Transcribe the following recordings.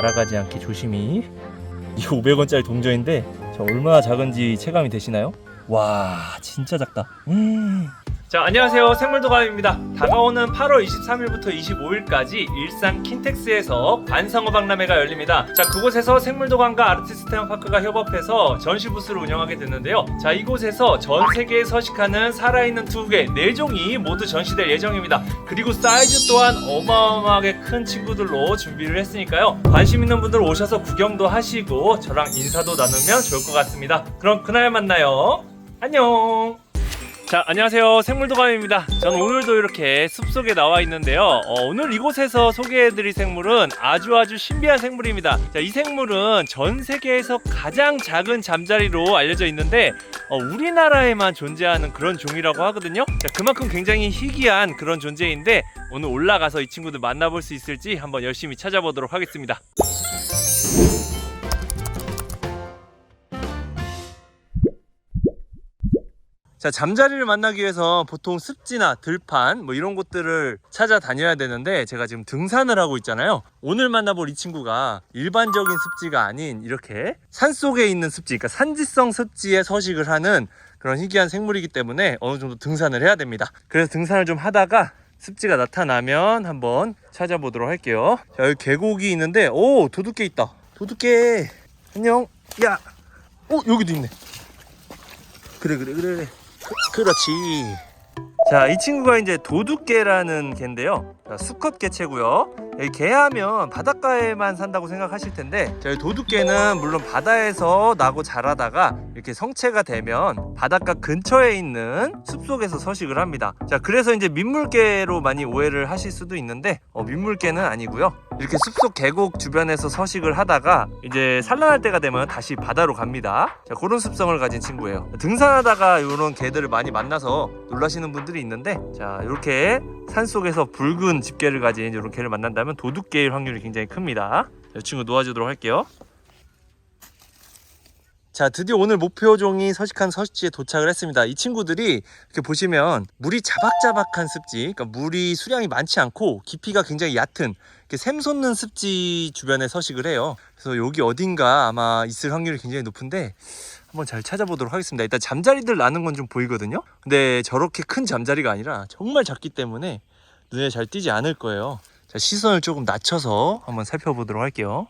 날아가지 않게 조심히. 이거 500원짜리 동전인데 저 얼마나 작은지 체감이 되시나요? 와, 진짜 작다. 자, 안녕하세요. 생물도감입니다. 다가오는 8월 23일부터 25일까지 일산 킨텍스에서 관상어박람회가 열립니다. 자, 그곳에서 생물도감과 아르티스트 테마파크가 협업해서 전시 부스를 운영하게 됐는데요. 자, 이곳에서 전 세계에 서식하는 살아있는 두개 4종이 모두 전시될 예정입니다. 그리고 사이즈 또한 어마어마하게 큰 친구들로 준비를 했으니까요. 관심 있는 분들 오셔서 구경도 하시고 저랑 인사도 나누면 좋을 것 같습니다. 그럼 그날 만나요. 안녕. 자, 안녕하세요. 생물도감입니다. 저는 오늘도 이렇게 숲속에 나와 있는데요. 오늘 이곳에서 소개해드릴 생물은 아주 신비한 생물입니다. 자, 이 생물은 전 세계에서 가장 작은 잠자리로 알려져 있는데 우리나라에만 존재하는 그런 종이라고 하거든요. 자, 그만큼 굉장히 희귀한 그런 존재인데 오늘 올라가서 이 친구들 만나볼 수 있을지 한번 열심히 찾아보도록 하겠습니다. 자, 잠자리를 만나기 위해서 보통 습지나 들판 뭐 이런 곳들을 찾아다녀야 되는데 제가 지금 등산을 하고 있잖아요. 오늘 만나볼 이 친구가 일반적인 습지가 아닌 이렇게 산속에 있는 습지, 그러니까 산지성 습지에 서식을 하는 그런 희귀한 생물이기 때문에 어느 정도 등산을 해야 됩니다. 그래서 등산을 좀 하다가 습지가 나타나면 한번 찾아보도록 할게요. 자, 여기 계곡이 있는데 오, 도둑개 있다. 도둑개 안녕. 야, 여기도 있네. 그래. 그렇지. 자, 이 친구가 이제 도둑개라는 개인데요. 자, 수컷 개체고요. 개하면 바닷가에만 산다고 생각하실 텐데, 자, 이 도둑개는 물론 바다에서 나고 자라다가 이렇게 성체가 되면 바닷가 근처에 있는 숲속에서 서식을 합니다. 자, 그래서 이제 민물개로 많이 오해를 하실 수도 있는데 민물개는 아니고요. 이렇게 숲속 계곡 주변에서 서식을 하다가 이제 산란할 때가 되면 다시 바다로 갑니다. 자, 그런 습성을 가진 친구예요. 등산하다가 이런 개들을 많이 만나서 놀라시는 분들이 있는데, 자, 이렇게 산속에서 붉은 집게를 가진 이런 개를 만난다면 도둑개일 확률이 굉장히 큽니다. 이 친구 놓아주도록 할게요. 자, 드디어 오늘 목표종이 서식한 서식지에 도착을 했습니다. 이 친구들이 이렇게 보시면 물이 자박자박한 습지, 그러니까 물이 수량이 많지 않고 깊이가 굉장히 얕은 이렇게 샘솟는 습지 주변에 서식을 해요. 그래서 여기 어딘가 아마 있을 확률이 굉장히 높은데 한번 잘 찾아보도록 하겠습니다. 일단 잠자리들 나는 건 좀 보이거든요. 근데 저렇게 큰 잠자리가 아니라 정말 작기 때문에 눈에 잘 띄지 않을 거예요. 자, 시선을 조금 낮춰서 한번 살펴보도록 할게요.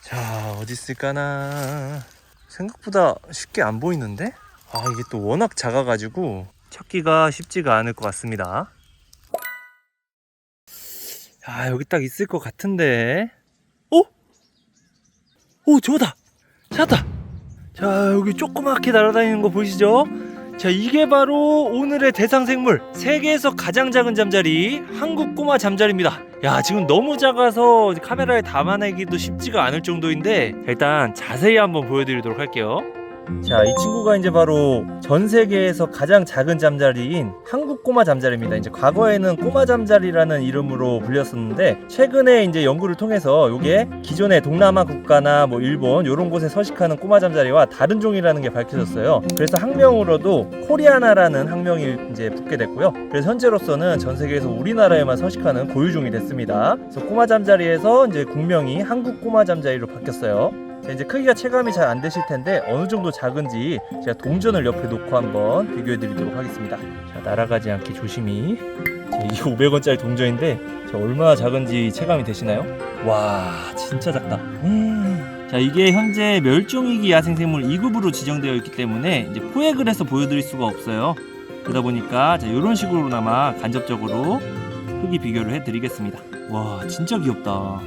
자, 어디 있을까나. 생각보다 쉽게 안 보이는데? 이게 또 워낙 작아가지고 찾기가 쉽지가 않을 것 같습니다. 여기 딱 있을 것 같은데. 저거다! 찾았다! 자, 여기 조그맣게 날아다니는 거 보이시죠? 자, 이게 바로 오늘의 대상생물, 세계에서 가장 작은 잠자리, 한국 꼬마 잠자리입니다. 야, 지금 너무 작아서 카메라에 담아내기도 쉽지가 않을 정도인데 일단 자세히 한번 보여드리도록 할게요. 자, 이 친구가 이제 바로 전 세계에서 가장 작은 잠자리인 한국 꼬마 잠자리입니다. 이제 과거에는 꼬마 잠자리라는 이름으로 불렸었는데 최근에 이제 연구를 통해서 이게 기존의 동남아 국가나 뭐 일본 이런 곳에 서식하는 꼬마 잠자리와 다른 종이라는 게 밝혀졌어요. 그래서 학명으로도 코리아나라는 학명이 이제 붙게 됐고요. 그래서 현재로서는 전 세계에서 우리나라에만 서식하는 고유종이 됐습니다. 그래서 꼬마 잠자리에서 이제 국명이 한국 꼬마 잠자리로 바뀌었어요. 자, 이제 크기가 체감이 잘 안 되실 텐데 어느 정도 작은지 제가 동전을 옆에 놓고 한번 비교해 드리도록 하겠습니다. 자, 날아가지 않게 조심히. 자, 이게 500원짜리 동전인데 자, 얼마나 작은지 체감이 되시나요? 와, 진짜 작다. 자, 이게 현재 멸종위기 야생생물 2급으로 지정되어 있기 때문에 이제 포획을 해서 보여드릴 수가 없어요. 그러다 보니까 자, 이런 식으로나마 간접적으로 크기 비교를 해드리겠습니다. 와, 진짜 귀엽다.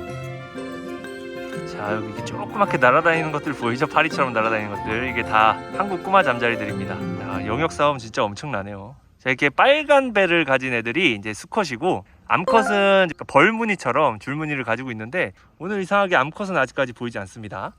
자, 여기 이렇게 조그맣게 날아다니는 것들 보이죠? 파리처럼 날아다니는 것들, 이게 다 한국 꼬마 잠자리들입니다. 야, 영역 싸움 진짜 엄청나네요. 자, 이렇게 빨간 배를 가진 애들이 이제 수컷이고, 암컷은 벌무늬처럼 줄무늬를 가지고 있는데 오늘 이상하게 암컷은 아직까지 보이지 않습니다.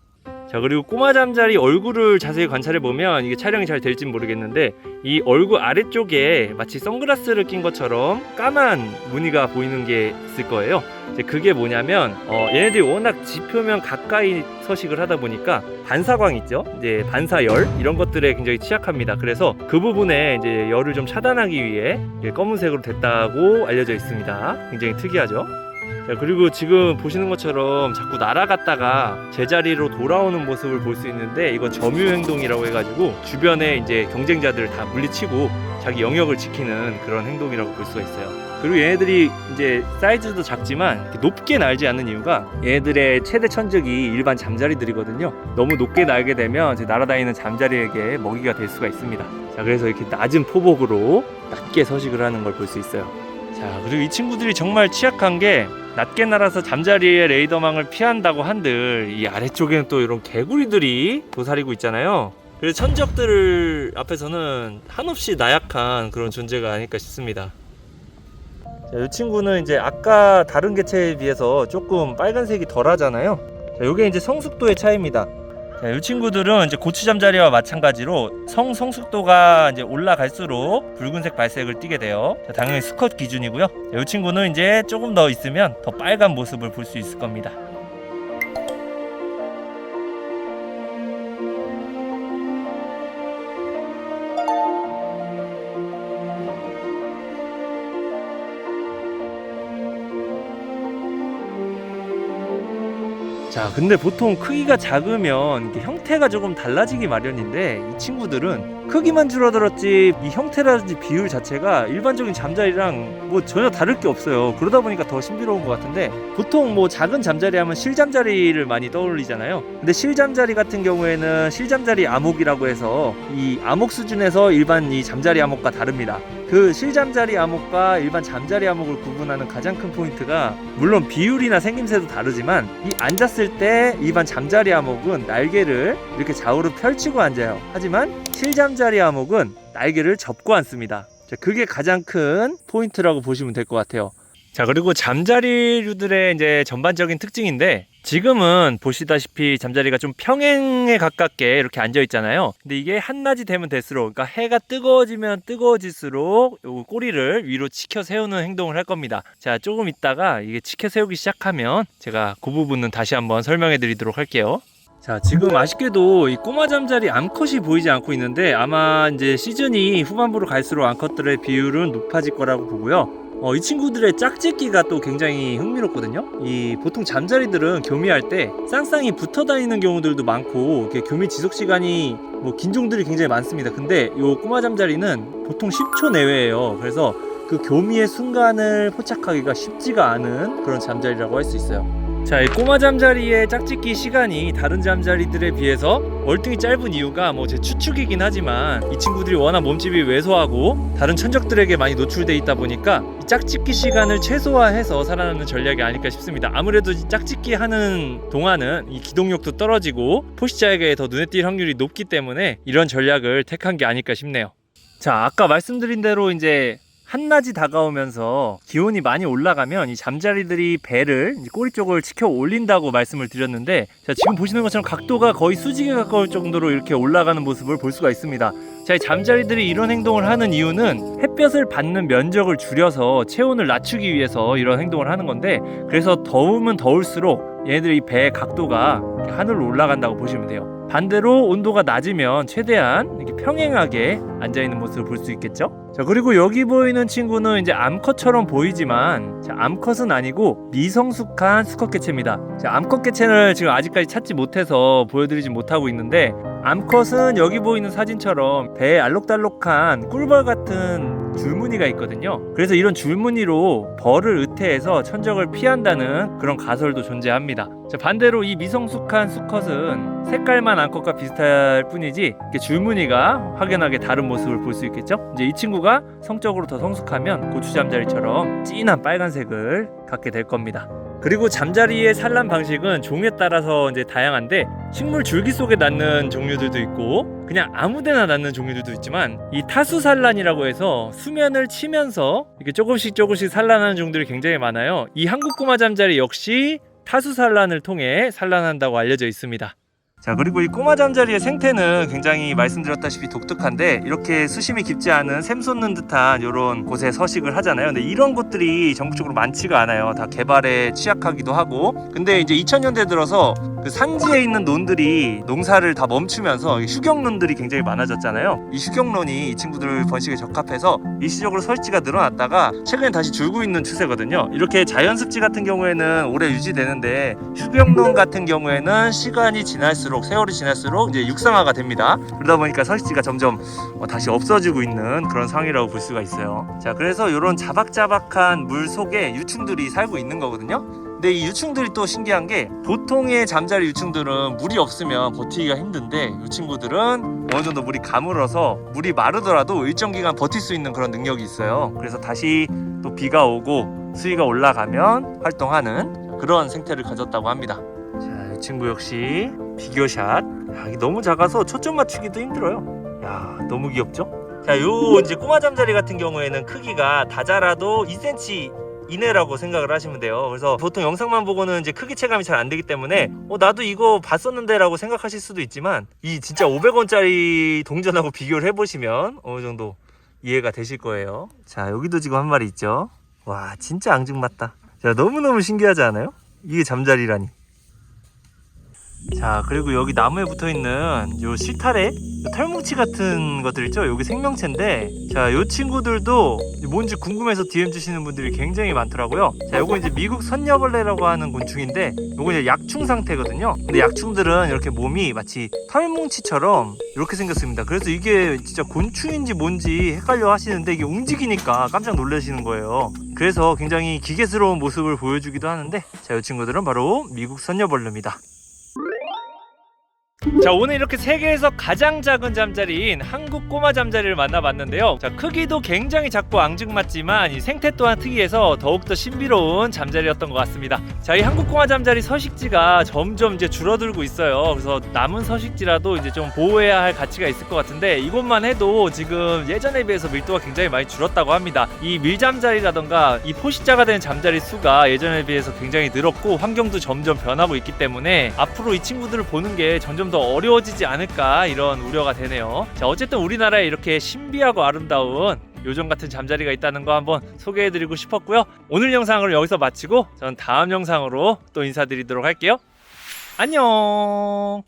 자, 그리고 꼬마 잠자리 얼굴을 자세히 관찰해 보면 이게 촬영이 잘 될진 모르겠는데 이 얼굴 아래쪽에 마치 선글라스를 낀 것처럼 까만 무늬가 보이는 게 있을 거예요. 이제 그게 뭐냐면 얘네들이 워낙 지표면 가까이 서식을 하다 보니까 반사광 있죠? 이제 반사열 이런 것들에 굉장히 취약합니다. 그래서 그 부분에 이제 열을 좀 차단하기 위해 검은색으로 됐다고 알려져 있습니다. 굉장히 특이하죠? 자, 그리고 지금 보시는 것처럼 자꾸 날아갔다가 제자리로 돌아오는 모습을 볼 수 있는데, 이건 점유 행동이라고 해가지고 주변에 이제 경쟁자들을 다 물리치고 자기 영역을 지키는 그런 행동이라고 볼 수가 있어요. 그리고 얘네들이 이제 사이즈도 작지만 이렇게 높게 날지 않는 이유가, 얘네들의 최대 천적이 일반 잠자리들이거든요. 너무 높게 날게 되면 이제 날아다니는 잠자리에게 먹이가 될 수가 있습니다. 자, 그래서 이렇게 낮은 포복으로 낮게 서식을 하는 걸 볼 수 있어요. 자, 그리고 이 친구들이 정말 취약한 게, 낮게 날아서 잠자리의 레이더망을 피한다고 한들 이 아래쪽에는 또 이런 개구리들이 도사리고 있잖아요. 그래서 천적들 앞에서는 한없이 나약한 그런 존재가 아닐까 싶습니다. 자, 이 친구는 이제 아까 다른 개체에 비해서 조금 빨간색이 덜 하잖아요. 자, 이게 이제 성숙도의 차이입니다. 자, 이 친구들은 이제 고추잠자리와 마찬가지로 성숙도가 이제 올라갈수록 붉은색 발색을 띠게 돼요. 자, 당연히 수컷 기준이고요. 자, 이 친구는 이제 조금 더 있으면 더 빨간 모습을 볼 수 있을 겁니다. 자, 근데 보통 크기가 작으면 이게 형태가 조금 달라지기 마련인데, 이 친구들은 크기만 줄어들었지 이 형태라든지 비율 자체가 일반적인 잠자리랑 뭐 전혀 다를 게 없어요. 그러다 보니까 더 신비로운 것 같은데, 보통 뭐 작은 잠자리 하면 실잠자리를 많이 떠올리잖아요. 근데 실잠자리 같은 경우에는 실잠자리 암흑이라고 해서 이 암흑 수준에서 일반 이 잠자리 암흑과 다릅니다. 그 실잠자리 암흑과 일반 잠자리 암흑을 구분하는 가장 큰 포인트가, 물론 비율이나 생김새도 다르지만 이 앉았을 때 일반 잠자리 암흑은 날개를 이렇게 좌우로 펼치고 앉아요. 하지만 실잠자리 암흑은 날개를 접고 앉습니다. 자, 그게 가장 큰 포인트라고 보시면 될 것 같아요. 자, 그리고 잠자리류들의 이제 전반적인 특징인데, 지금은 보시다시피 잠자리가 좀 평행에 가깝게 이렇게 앉아 있잖아요. 근데 이게 한낮이 되면 될수록, 그러니까 해가 뜨거워지면 뜨거워질수록 요 꼬리를 위로 치켜 세우는 행동을 할 겁니다. 자, 조금 있다가 이게 치켜 세우기 시작하면 제가 그 부분은 다시 한번 설명해 드리도록 할게요. 자, 지금 아쉽게도 이 꼬마 잠자리 암컷이 보이지 않고 있는데, 아마 이제 시즌이 후반부로 갈수록 암컷들의 비율은 높아질 거라고 보고요. 이 친구들의 짝짓기가 또 굉장히 흥미롭거든요. 이 보통 잠자리들은 교미할 때 쌍쌍이 붙어 다니는 경우들도 많고, 이렇게 교미 지속 시간이 뭐 긴 종들이 굉장히 많습니다. 근데 이 꼬마 잠자리는 보통 10초 내외예요. 그래서 그 교미의 순간을 포착하기가 쉽지가 않은 그런 잠자리라고 할 수 있어요. 자, 이 꼬마 잠자리의 짝짓기 시간이 다른 잠자리들에 비해서 월등히 짧은 이유가 뭐 제 추측이긴 하지만, 이 친구들이 워낙 몸집이 왜소하고 다른 천적들에게 많이 노출돼 있다 보니까 이 짝짓기 시간을 최소화해서 살아남는 전략이 아닐까 싶습니다. 아무래도 이 짝짓기 하는 동안은 이 기동력도 떨어지고 포식자에게 더 눈에 띌 확률이 높기 때문에 이런 전략을 택한 게 아닐까 싶네요. 자, 아까 말씀드린 대로 이제 한낮이 다가오면서 기온이 많이 올라가면 이 잠자리들이 배를 꼬리 쪽을 치켜 올린다고 말씀을 드렸는데, 자, 지금 보시는 것처럼 각도가 거의 수직에 가까울 정도로 이렇게 올라가는 모습을 볼 수가 있습니다. 자, 이 잠자리들이 이런 행동을 하는 이유는 햇볕을 받는 면적을 줄여서 체온을 낮추기 위해서 이런 행동을 하는 건데, 그래서 더우면 더울수록 얘네들이 배의 각도가 이렇게 하늘로 올라간다고 보시면 돼요. 반대로 온도가 낮으면 최대한 이렇게 평행하게 앉아있는 모습을 볼 수 있겠죠. 자, 그리고 여기 보이는 친구는 이제 암컷처럼 보이지만, 자, 암컷은 아니고 미성숙한 수컷 개체입니다. 자, 암컷 개체를 지금 아직까지 찾지 못해서 보여드리지 못하고 있는데, 암컷은 여기 보이는 사진처럼 배에 알록달록한 꿀벌 같은 줄무늬가 있거든요. 그래서 이런 줄무늬로 벌을 의태해서 천적을 피한다는 그런 가설도 존재합니다. 자, 반대로 이 미성숙한 수컷은 색깔만 암컷과 비슷할 뿐이지 이렇게 줄무늬가 확연하게 다른 모습을 볼 수 있겠죠. 이제 이 친구가 성적으로 더 성숙하면 고추잠자리처럼 진한 빨간색을 갖게 될 겁니다. 그리고 잠자리의 산란 방식은 종에 따라서 이제 다양한데, 식물 줄기 속에 낳는 종류들도 있고 그냥 아무데나 낳는 종류들도 있지만, 이 타수 산란이라고 해서 수면을 치면서 이렇게 조금씩 산란하는 종들이 굉장히 많아요. 이 한국 꼬마 잠자리 역시 타수 산란을 통해 산란한다고 알려져 있습니다. 자, 그리고 이 꼬마 잠자리의 생태는 굉장히 말씀드렸다시피 독특한데, 이렇게 수심이 깊지 않은 샘 솟는 듯한 이런 곳에 서식을 하잖아요. 근데 이런 곳들이 전국적으로 많지가 않아요. 다 개발에 취약하기도 하고. 근데 이제 2000년대 들어서 그 산지에 있는 논들이 농사를 다 멈추면서 휴경론들이 굉장히 많아졌잖아요. 이 휴경론이 이 친구들 번식에 적합해서 일시적으로 서식지가 늘어났다가 최근에 다시 줄고 있는 추세거든요. 이렇게 자연습지 같은 경우에는 오래 유지되는데 휴경론 같은 경우에는 시간이 지날수록, 세월이 지날수록 이제 육상화가 됩니다. 그러다 보니까 서식지가 점점 다시 없어지고 있는 그런 상황이라고 볼 수가 있어요. 자, 그래서 이런 자박자박한 물 속에 유충들이 살고 있는 거거든요. 근데 이 유충들이 또 신기한 게, 보통의 잠자리 유충들은 물이 없으면 버티기가 힘든데 이 친구들은 어느 정도 물이 가물어서 물이 마르더라도 일정 기간 버틸 수 있는 그런 능력이 있어요. 그래서 다시 또 비가 오고 수위가 올라가면 활동하는 그런 생태를 가졌다고 합니다. 자, 이 친구 역시 비교샷. 이게 너무 작아서 초점 맞추기도 힘들어요. 야, 너무 귀엽죠? 자, 요 이제 꼬마 잠자리 같은 경우에는 크기가 다 자라도 2cm 이내라고 생각을 하시면 돼요. 그래서 보통 영상만 보고는 이제 크기 체감이 잘 안 되기 때문에 나도 이거 봤었는데 라고 생각하실 수도 있지만, 이 진짜 500원짜리 동전하고 비교를 해보시면 어느 정도 이해가 되실 거예요. 자, 여기도 지금 한 마리 있죠. 와, 진짜 앙증맞다. 자, 너무너무 신기하지 않아요? 이게 잠자리라니. 자, 그리고 여기 나무에 붙어있는 요 실타래, 요 털뭉치 같은 것들 있죠? 여기 생명체인데, 자, 요 친구들도 뭔지 궁금해서 DM 주시는 분들이 굉장히 많더라고요. 자, 요거 이제 미국 선녀벌레라고 하는 곤충인데, 요거 이제 약충 상태거든요. 근데 약충들은 이렇게 몸이 마치 털뭉치처럼 이렇게 생겼습니다. 그래서 이게 진짜 곤충인지 뭔지 헷갈려 하시는데, 이게 움직이니까 깜짝 놀라시는 거예요. 그래서 굉장히 기계스러운 모습을 보여주기도 하는데, 자, 요 친구들은 바로 미국 선녀벌레입니다. 자, 오늘 이렇게 세계에서 가장 작은 잠자리인 한국 꼬마 잠자리를 만나봤는데요. 자, 크기도 굉장히 작고 앙증맞지만 이 생태 또한 특이해서 더욱더 신비로운 잠자리였던 것 같습니다. 자, 이 한국 꼬마 잠자리 서식지가 점점 이제 줄어들고 있어요. 그래서 남은 서식지라도 이제 좀 보호해야 할 가치가 있을 것 같은데, 이곳만 해도 지금 예전에 비해서 밀도가 굉장히 많이 줄었다고 합니다. 이 밀잠자리라던가 이 포식자가 된 잠자리 수가 예전에 비해서 굉장히 늘었고, 환경도 점점 변하고 있기 때문에 앞으로 이 친구들을 보는 게 점점 더 어려워지지 않을까, 이런 우려가 되네요. 자, 어쨌든 우리나라에 이렇게 신비하고 아름다운 요정 같은 잠자리가 있다는 거 한번 소개해드리고 싶었고요. 오늘 영상을 여기서 마치고 전 다음 영상으로 또 인사드리도록 할게요. 안녕.